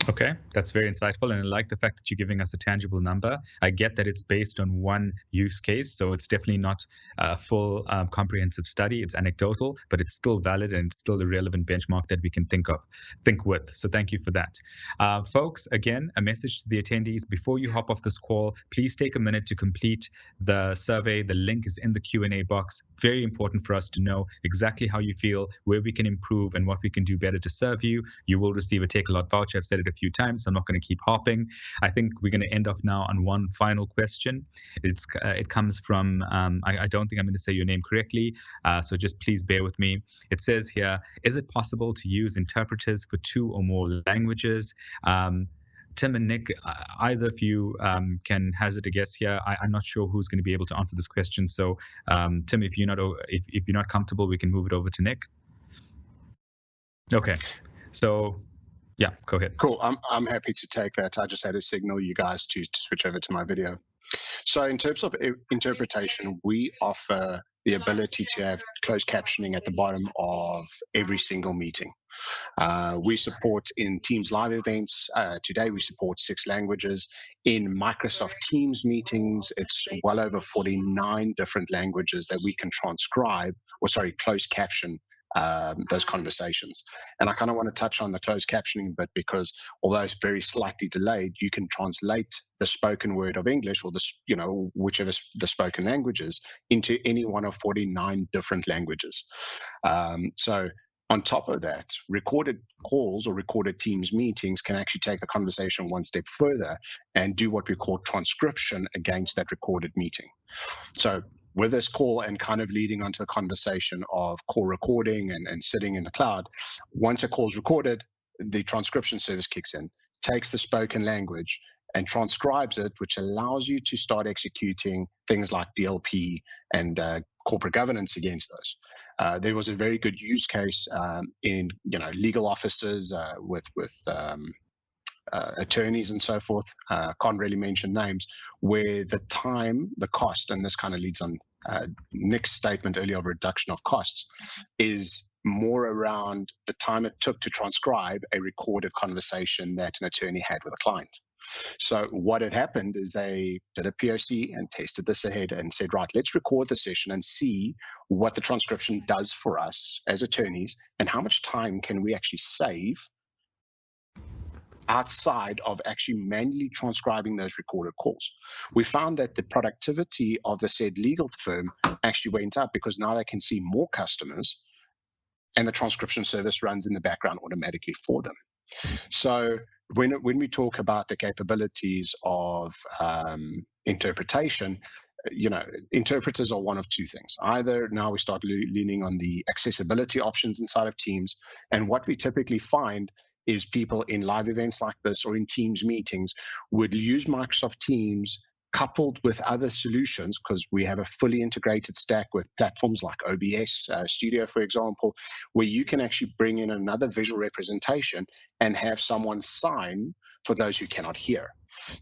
Okay, that's very insightful, and I like the fact that you're giving us a tangible number. I get that it's based on one use case, so it's definitely not a full comprehensive study. It's anecdotal, but it's still valid and it's still a relevant benchmark that we can think with. So thank you for that. Folks, again, a message to the attendees. Before you hop off this call, please take a minute to complete the survey. The link is in the Q&A box. Very important for us to know exactly how you feel, where we can improve, and what we can do better to serve you. You will receive a Take-A-Lot voucher. I've said it a few times, so I'm not going to keep hopping. I think we're going to end off now on one final question. It comes from, I don't think I'm going to say your name correctly, so just please bear with me. It says here, is it possible to use interpreters for 2 or more languages? Tim and Nick, either of you can hazard a guess here. I'm not sure who's going to be able to answer this question. So, Tim, if you're not comfortable, we can move it over to Nick. Okay, so yeah, go ahead. Cool. I'm happy to take that. I just had to signal you guys to switch over to my video. So in terms of interpretation, we offer the ability to have closed captioning at the bottom of every single meeting. We support in Teams live events. Today we support 6 languages. In Microsoft Teams meetings, it's well over 49 different languages that we can closed caption those conversations. And I kind of want to touch on the closed captioning bit, because although it's very slightly delayed, you can translate the spoken word of English or whichever the spoken languages into any one of 49 different languages. So on top of that, recorded calls or recorded Teams meetings can actually take the conversation one step further and do what we call transcription against that recorded meeting. So with this call and kind of leading onto the conversation of call recording and sitting in the cloud, once a call is recorded, the transcription service kicks in, takes the spoken language and transcribes it, which allows you to start executing things like DLP and corporate governance against those. There was a very good use case in legal offices with attorneys and so forth. Can't really mention names, where the time, the cost, and this kind of leads on Nick's statement earlier of reduction of costs, is more around the time it took to transcribe a recorded conversation that an attorney had with a client. So what had happened is they did a POC and tested this ahead and said, right, let's record the session and see what the transcription does for us as attorneys and how much time can we actually save outside of actually manually transcribing those recorded calls. We found that the productivity of the said legal firm actually went up because now they can see more customers and the transcription service runs in the background automatically for them. So when we talk about the capabilities of interpretation, interpreters are one of two things. Either now we start leaning on the accessibility options inside of Teams, and what we typically find is people in live events like this or in Teams meetings would use Microsoft Teams coupled with other solutions, because we have a fully integrated stack with platforms like OBS Studio, for example, where you can actually bring in another visual representation and have someone sign for those who cannot hear.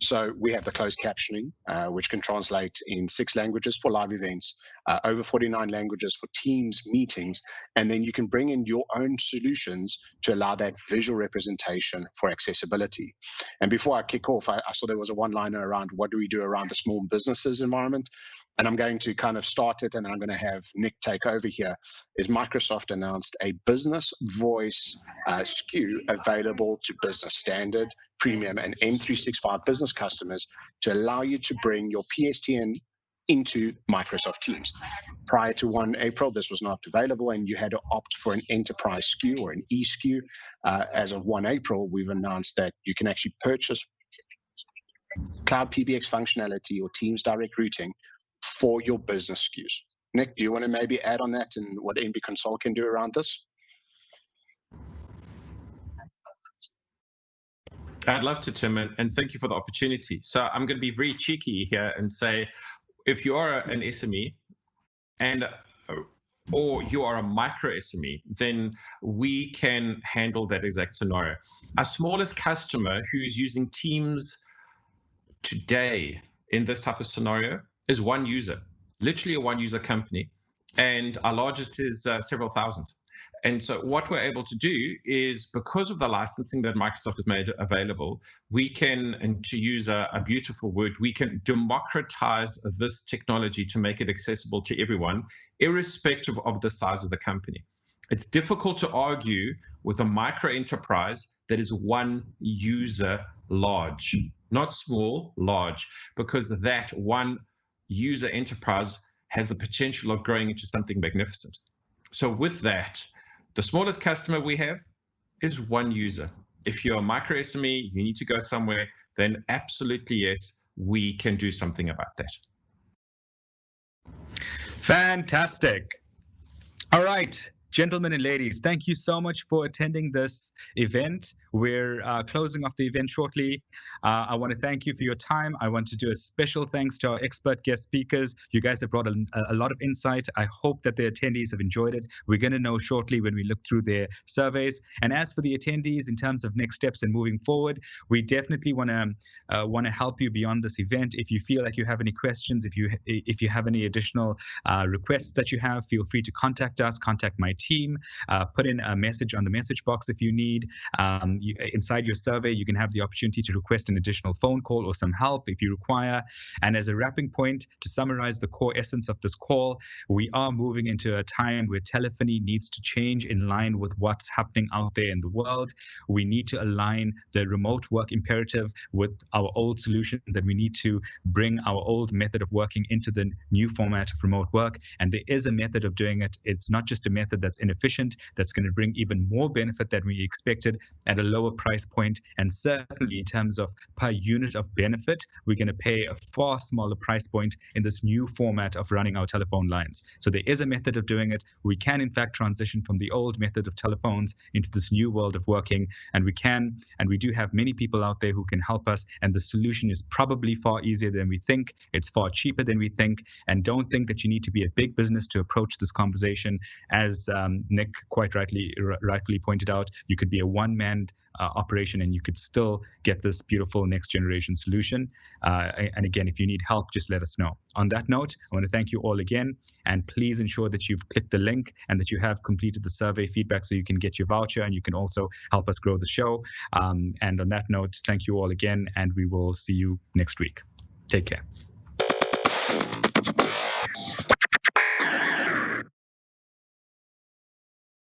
So we have the closed captioning, which can translate in 6 languages for live events, over 49 languages for Teams meetings, and then you can bring in your own solutions to allow that visual representation for accessibility. And before I kick off, I saw there was a one-liner around what do we do around the small businesses environment, and I'm going to kind of start it, and I'm going to have Nick take over here. Is Microsoft announced a business voice SKU available to business standard, premium, and M365 business customers to allow you to bring your PSTN into Microsoft Teams. Prior to 1 April, this was not available, and you had to opt for an enterprise SKU or an E-SKU. As of 1 April, we've announced that you can actually purchase Cloud PBX functionality or Teams direct routing for your business SKUs. Nick, do you want to maybe add on that and what NBConsult can do around this? I'd love to, Tim, and thank you for the opportunity. So I'm going to be very cheeky here and say, if you are an SME or you are a micro SME, then we can handle that exact scenario. Our smallest customer who's using Teams today in this type of scenario is one user, literally a one-user company, and our largest is several thousand. And so what we're able to do is, because of the licensing that Microsoft has made available, we can, and to use a beautiful word, we can democratize this technology to make it accessible to everyone, irrespective of the size of the company. It's difficult to argue with a micro enterprise that is one user large, not small, large, because that one user enterprise has the potential of growing into something magnificent. So with that, the smallest customer we have is one user. If you're a micro SME, you need to go somewhere, then absolutely yes, we can do something about that. Fantastic. All right, gentlemen and ladies, thank you so much for attending this event. We're closing off the event shortly. I want to thank you for your time. I want to do a special thanks to our expert guest speakers. You guys have brought a lot of insight. I hope that the attendees have enjoyed it. We're going to know shortly when we look through their surveys. And as for the attendees, in terms of next steps and moving forward, we definitely want to help you beyond this event. If you feel like you have any questions, if you have any additional requests that you have, feel free to contact us, contact my team, put in a message on the message box if you need. Inside your survey, you can have the opportunity to request an additional phone call or some help if you require. And as a wrapping point, to summarize the core essence of this call, we are moving into a time where telephony needs to change in line with what's happening out there in the world. We need to align the remote work imperative with our old solutions, and we need to bring our old method of working into the new format of remote work. And there is a method of doing it. It's not just a method that's inefficient, that's going to bring even more benefit than we expected at a lower price point. And certainly in terms of per unit of benefit, we're going to pay a far smaller price point in this new format of running our telephone lines. So there is a method of doing it. We can in fact transition from the old method of telephones into this new world of working, and we do have many people out there who can help us, and the solution is probably far easier than we think. It's far cheaper than we think, and don't think that you need to be a big business to approach this conversation. As Nick quite rightfully pointed out, you could be a one-man operation and you could still get this beautiful next generation solution. And again, if you need help, just let us know. On that note, I want to thank you all again, and please ensure that you've clicked the link and that you have completed the survey feedback so you can get your voucher, and you can also help us grow the show. And on that note, thank you all again, and we will see you next week. Take care.